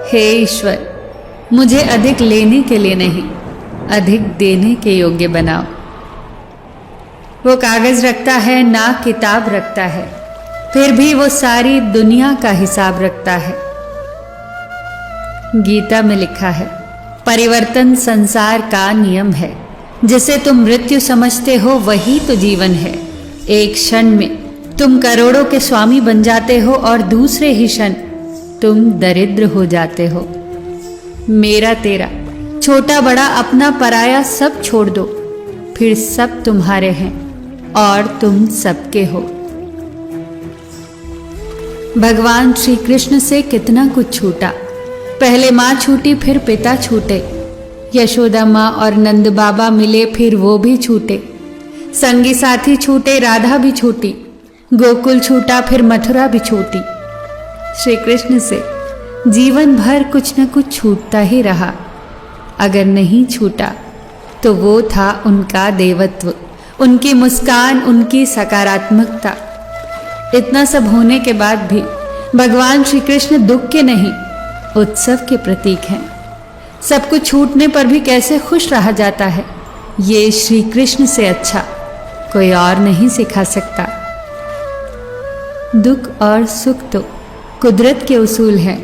हे ईश्वर, मुझे अधिक लेने के लिए नहीं, अधिक देने के योग्य बनाओ। वो कागज रखता है ना किताब रखता है, फिर भी वो सारी दुनिया का हिसाब रखता है। गीता में लिखा है, परिवर्तन संसार का नियम है, जिसे तुम मृत्यु समझते हो वही तो जीवन है। एक क्षण में तुम करोड़ों के स्वामी बन जाते हो और दूसरे ही क्षण तुम दरिद्र हो जाते हो। मेरा तेरा, छोटा बड़ा अपना पराया सब छोड़ दो, फिर सब तुम्हारे हैं और तुम सबके हो। भगवान श्री कृष्ण से कितना कुछ छूटा। पहले माँ छूटी, फिर पिता छूटे। यशोदा माँ और नंद बाबा मिले, फिर वो भी छूटे। संगी साथी छूटे, राधा भी छूटी। गोकुल छूटा, फिर मथुरा भी छूटी। श्री कृष्ण से जीवन भर कुछ न कुछ छूटता ही रहा। अगर नहीं छूटा तो वो था उनका देवत्व, उनकी मुस्कान, उनकी सकारात्मकता। इतना सब होने के बाद भी भगवान श्री कृष्ण दुख के नहीं, उत्सव के प्रतीक हैं। सब कुछ छूटने पर भी कैसे खुश रहा जाता है, ये श्री कृष्ण से अच्छा कोई और नहीं सिखा सकता। दुख और सुख तो कुदरत के उसूल हैं।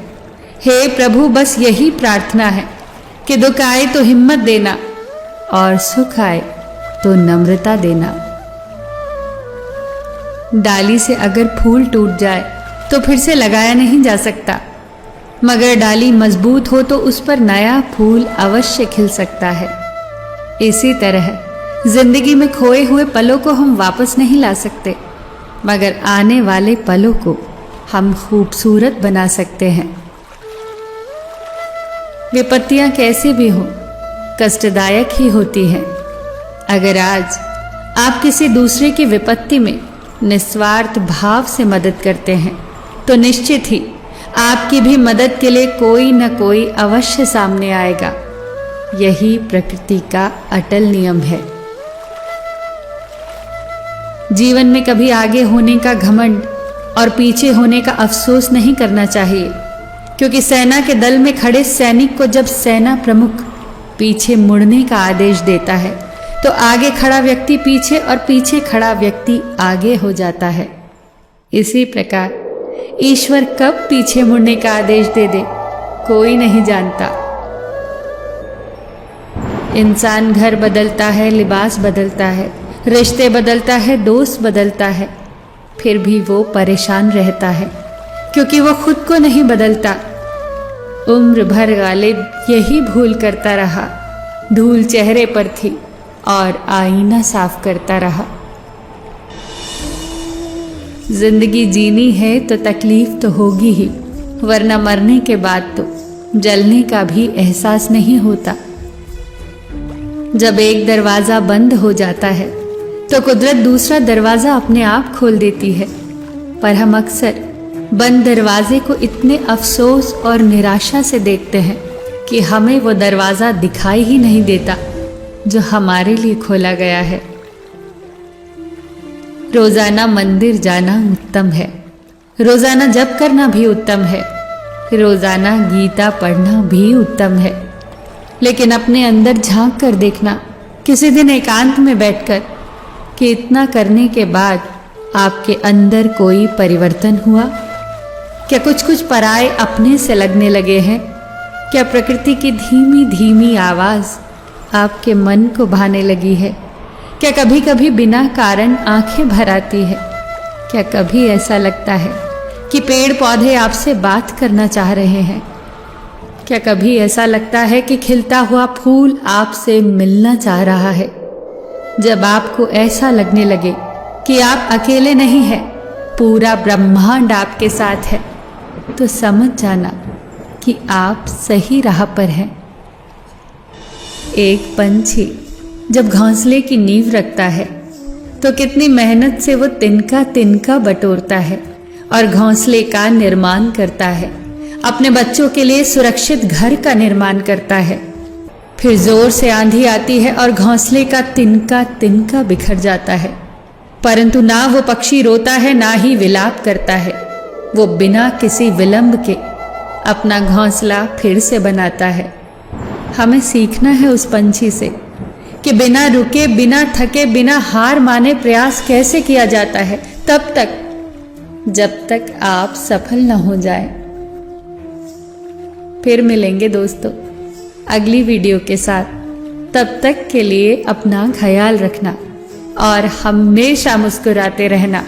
हे प्रभु, बस यही प्रार्थना है कि दुख आए तो हिम्मत देना और सुख आए तो नम्रता देना। डाली से अगर फूल टूट जाए तो फिर से लगाया नहीं जा सकता, मगर डाली मजबूत हो तो उस पर नया फूल अवश्य खिल सकता है। इसी तरह जिंदगी में खोए हुए पलों को हम वापस नहीं ला सकते, मगर आने वाले पलों को हम खूबसूरत बना सकते हैं। विपत्तियां कैसी भी हो, कष्टदायक ही होती हैं। अगर आज आप किसी दूसरे की विपत्ति में निस्वार्थ भाव से मदद करते हैं तो निश्चित ही आपकी भी मदद के लिए कोई न कोई अवश्य सामने आएगा। यही प्रकृति का अटल नियम है। जीवन में कभी आगे होने का घमंड और पीछे होने का अफसोस नहीं करना चाहिए, क्योंकि सेना के दल में खड़े सैनिक को जब सेना प्रमुख पीछे मुड़ने का आदेश देता है तो आगे खड़ा व्यक्ति पीछे और पीछे खड़ा व्यक्ति आगे हो जाता है। इसी प्रकार ईश्वर कब पीछे मुड़ने का आदेश दे दे, कोई नहीं जानता। इंसान घर बदलता है, लिबास बदलता है, रिश्ते बदलता है, दोस्त बदलता है, फिर भी वो परेशान रहता है, क्योंकि वो खुद को नहीं बदलता। उम्र भर गालिब यही भूल करता रहा, धूल चेहरे पर थी और आईना साफ करता रहा। जिंदगी जीनी है तो तकलीफ तो होगी ही, वरना मरने के बाद तो जलने का भी एहसास नहीं होता। जब एक दरवाजा बंद हो जाता है तो कुदरत दूसरा दरवाजा अपने आप खोल देती है, पर हम अक्सर बंद दरवाजे को इतने अफसोस और निराशा से देखते हैं कि हमें वो दरवाजा दिखाई ही नहीं देता जो हमारे लिए खोला गया है। रोजाना मंदिर जाना उत्तम है, रोजाना जप करना भी उत्तम है, रोजाना गीता पढ़ना भी उत्तम है, लेकिन अपने अंदर झांक कर देखना किसी दिन एकांत में बैठकर कि इतना करने के बाद आपके अंदर कोई परिवर्तन हुआ। क्या कुछ कुछ पराये अपने से लगने लगे हैं? क्या प्रकृति की धीमी धीमी आवाज आपके मन को भाने लगी है? क्या कभी कभी बिना कारण आंखें भर आती है? क्या कभी ऐसा लगता है कि पेड़ पौधे आपसे बात करना चाह रहे हैं? क्या कभी ऐसा लगता है कि खिलता हुआ फूल आपसे मिलना चाह रहा है? जब आपको ऐसा लगने लगे कि आप अकेले नहीं हैं, पूरा ब्रह्मांड आपके साथ है, तो समझ जाना कि आप सही राह पर हैं। एक पंछी जब घोंसले की नींव रखता है तो कितनी मेहनत से वो तिनका तिनका बटोरता है और घोंसले का निर्माण करता है, अपने बच्चों के लिए सुरक्षित घर का निर्माण करता है। फिर जोर से आंधी आती है और घोंसले का तिनका तिनका बिखर जाता है, परंतु ना वो पक्षी रोता है ना ही विलाप करता है। वो बिना किसी विलंब के अपना घोंसला फिर से बनाता है। हमें सीखना है उस पंछी से कि बिना रुके, बिना थके, बिना हार माने प्रयास कैसे किया जाता है, तब तक जब तक आप सफल न हो जाए। फिर मिलेंगे दोस्तों अगली वीडियो के साथ। तब तक के लिए अपना ख्याल रखना और हमेशा मुस्कुराते रहना।